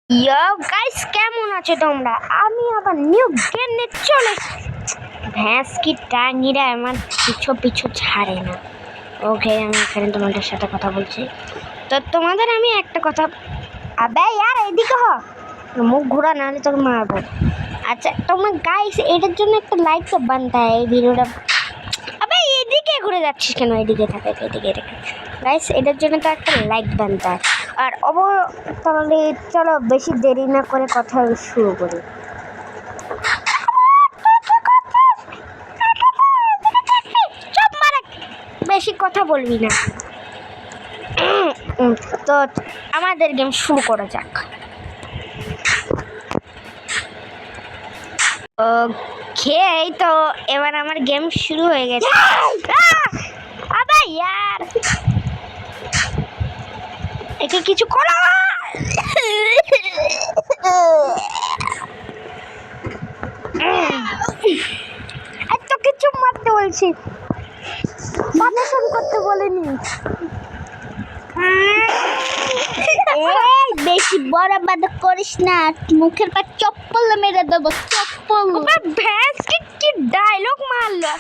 ইয়ো guys, কেমন আছো তোমরা? আমি আবার নিউ গেম নিয়ে চলে ভ্যাঁস কি টাঙ্গিরা আমার পিছু পিছু ছাড়ে না। ওকে, আমি এখানে তোমাদের সাথে কথা বলছি। তো তোমাদের আমি একটা কথা, আবে यार এদিকে হ, মুখ ঘোরা নাহলে তোকে মারবো। আচ্ছা তোমরা গাইস এটার জন্য একটা লাইক তো বানতে হয় এই ভিডিওটা। আবে এদিকে ঘুরে যাচ্ছিস কেন? এদিকে থাকে, এদিকে রেখে গাইস, এটার জন্য তো একটা লাইক বানতে হয়। আর তাহলে চলো বেশি দেরি না করে কথা শুরু করি। বেশি কথা বলবি না। তো আমাদের গেম শুরু করা যাক। ওকে, তো এবার আমার গেম শুরু হয়ে গেছে। আবে यार একে কিছু করো। এত কিছু মারতে বলছি, পারমিশন করতে বলেনি। বেশি বড় বাদ করিস না, মুখের পর চপ্পল মেরে দেবো, চপ্পল। ভ্যাস কি ডায়লগ মারলো,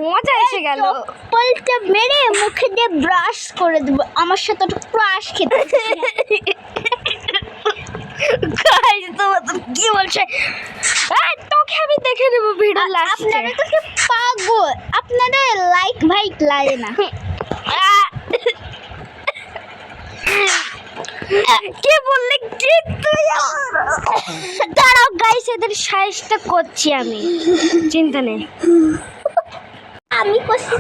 মজা এসে গেল। চপ্পলটা মেরে মুখে দিয়ে ব্রাশ করে দেবো। আমার সাথে একটু ক্রাশ খেতে গাইস তোমার কি বলছে? তোকে আমি দেখে নেবো ভিডিও লাস্টে। আপনারা তো কি পাগল, আপনারা লাইক ভাই লাগে না। কি বললি কি তুই? দাঁড়াও গাইস, এদের সাইজটা করছি আমি, চিন্তা নেই। আমি করছি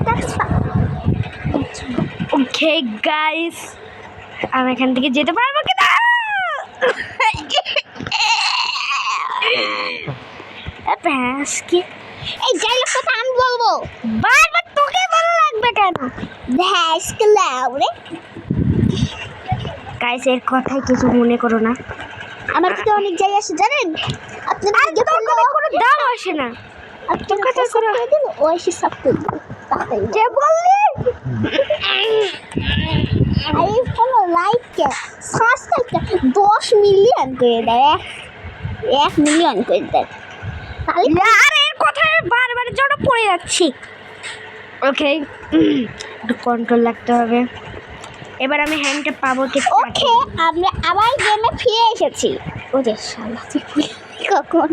ওকে গাইস, আমি এখান থেকে যেতে পারবো কিনা? ব্যাস কি এই ডায়লগ কথা আমি বলবো, বারবার তোকে ভালো লাগবে কেন? ভ্যাস ক্লাউ রে। গাইস এর কথাই কিছু মনে করো না। আমার তো অনেক জায়গা আছে জানেন। আপনারা আর তোর কথা কোনো দাম আসে না। আপনার কথা করে দেব, ওই সে সব করে দেব। কে বললি? আরে ফলো লাইক কে সাবস্ক্রাইব 10 মিলিয়ন করে দেয়, 1 মিলিয়ন করে দেয়। তাহলে আর এর কথায় বারবার জন্য পড়ে যাচ্ছি। ওকে, একটু কন্ট্রোল রাখতে হবে। এবার আমি হ্যান্ডটা পাবো কি? ওকে, আমরা আবার গেমে ফিরে এসেছি। ও যে শালা তুই কখন?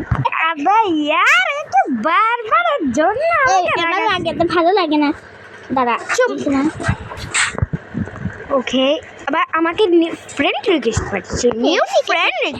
আবে यार একটু বারবারের জন্য আমার লাগে তো ভালো লাগে না। দাঁড়া চুপ না। ওকে, আবার আমাকে ফ্রেন্ড রিকোয়েস্ট পাচ্ছে। New friend